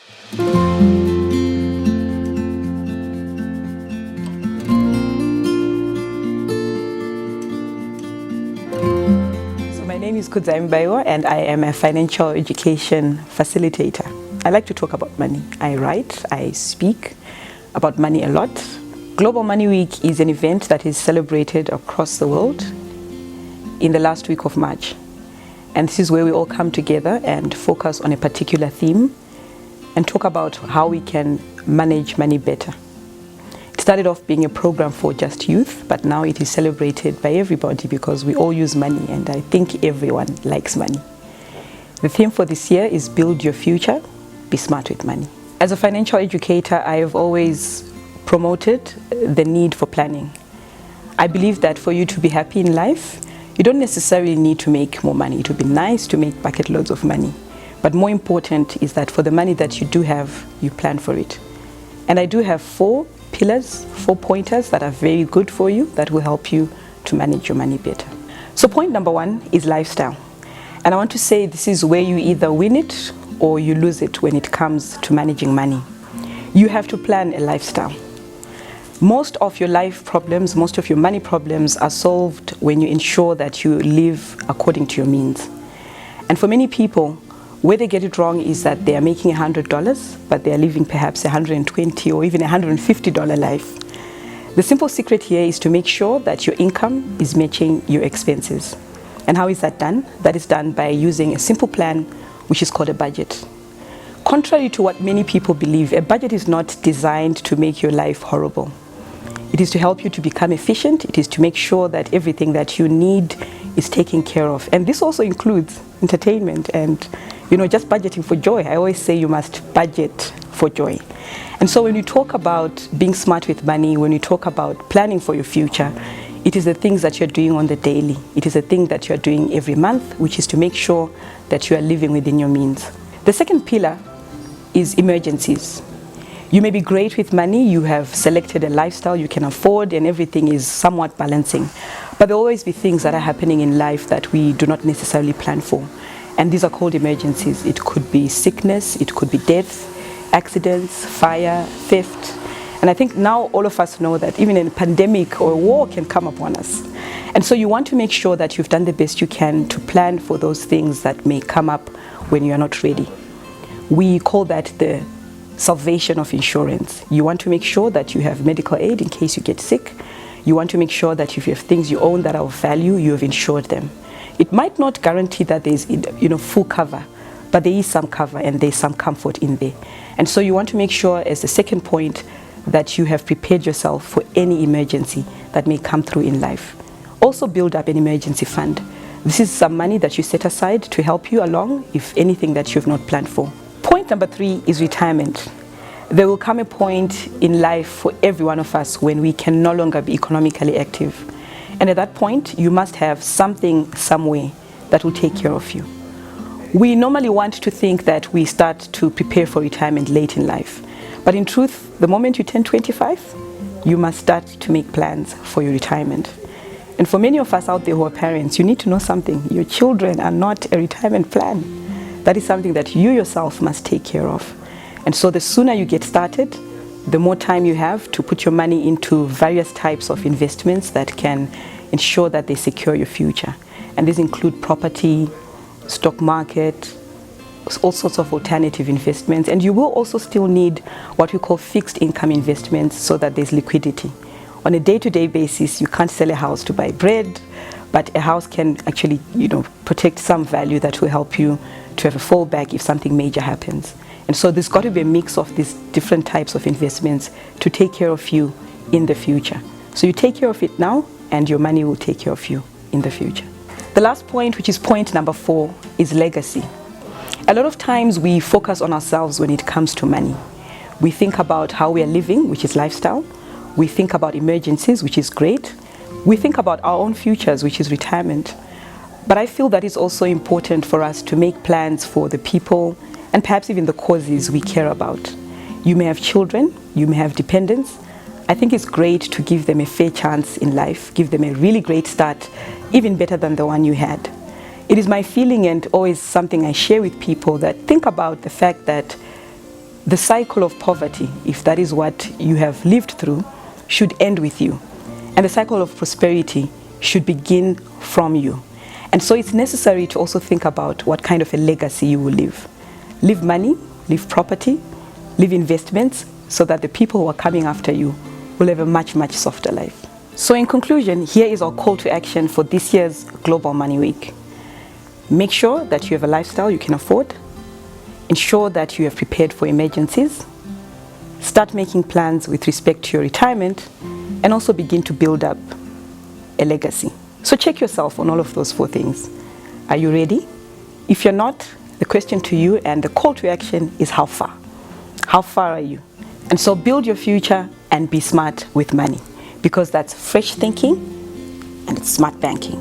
My name is Kudzai Mubaiwa and I am a financial education facilitator. I like to talk about money. I write, I speak about money a lot. Global Money Week is an event that is celebrated across the world in the last week of March. And this is where we all come together and focus on a particular theme and talk about how we can manage money better. It started off being a program for just youth, but now it is celebrated by everybody because we all use money and I think everyone likes money. The theme for this year is Build Your Future, Be Smart with Money. As a financial educator, I have always promoted the need for planning. I believe that for you to be happy in life, you don't necessarily need to make more money. It would be nice to make bucket loads of money. But more important is that for the money that you do have, you plan for it. And I do have 4 pillars, 4 pointers that are very good for you that will help you to manage your money better. So point number 1 is lifestyle. And I want to say this is where you either win it or you lose it when it comes to managing money. You have to plan a lifestyle. Most of your life problems, most of your money problems are solved when you ensure that you live according to your means. And for many people, where they get it wrong is that they are making $100, but they are living perhaps $120 or even $150 life. The simple secret here is to make sure that your income is matching your expenses. And how is that done? That is done by using a simple plan, which is called a budget. Contrary to what many people believe, a budget is not designed to make your life horrible. It is to help you to become efficient. It is to make sure that everything that you need is taken care of. And this also includes entertainment and, just budgeting for joy. I always say you must budget for joy. And so when you talk about being smart with money, when you talk about planning for your future, it is the things that you're doing on the daily. It is the thing that you're doing every month, which is to make sure that you are living within your means. The second pillar is emergencies. You may be great with money, you have selected a lifestyle you can afford and everything is somewhat balancing. But there will always be things that are happening in life that we do not necessarily plan for. And these are called emergencies. It could be sickness, it could be death, accidents, fire, theft. And I think now all of us know that even in a pandemic or a war can come upon us. And so you want to make sure that you've done the best you can to plan for those things that may come up when you are not ready. We call that the salvation of insurance. You want to make sure that you have medical aid in case you get sick. You want to make sure that if you have things you own that are of value, you have insured them. It might not guarantee that there's full cover, but there is some cover and there's some comfort in there. And so you want to make sure, as the second point, that you have prepared yourself for any emergency that may come through in life. Also build up an emergency fund. This is some money that you set aside to help you along if anything that you've not planned for. Point number 3 is retirement. There will come a point in life for every one of us when we can no longer be economically active. And at that point, you must have something somewhere that will take care of you. We normally want to think that we start to prepare for retirement late in life. But in truth, the moment you turn 25, you must start to make plans for your retirement. And for many of us out there who are parents, you need to know something. Your children are not a retirement plan. That is something that you yourself must take care of. And so the sooner you get started, the more time you have to put your money into various types of investments that can ensure that they secure your future. And these include property, stock market, all sorts of alternative investments. And you will also still need what we call fixed income investments so that there's liquidity. On a day-to-day basis, you can't sell a house to buy bread, but a house can actually, protect some value that will help you to have a fallback if something major happens. And so there's got to be a mix of these different types of investments to take care of you in the future. So you take care of it now and your money will take care of you in the future. The last point, which is point number 4, is legacy. A lot of times we focus on ourselves when it comes to money. We think about how we are living, which is lifestyle. We think about emergencies, which is great. We think about our own futures, which is retirement. But I feel that it's also important for us to make plans for the people and perhaps even the causes we care about. You may have children, you may have dependents. I think it's great to give them a fair chance in life, give them a really great start, even better than the one you had. It is my feeling and always something I share with people that think about the fact that The cycle of poverty, if that is what you have lived through, should end with you. And the cycle of prosperity should begin from you. And so it's necessary to also think about what kind of a legacy you will leave. Leave money, leave property, leave investments, so that the people who are coming after you will have a much, much softer life. So in conclusion, here is our call to action for this year's Global Money Week. Make sure that you have a lifestyle you can afford. Ensure that you have prepared for emergencies. Start making plans with respect to your retirement, and also begin to build up a legacy. So check yourself on all of those 4 things. Are you ready? If you're not, the question to you and the call to action is how far? How far are you? And so build your future and be smart with money, because that's fresh thinking and it's smart banking.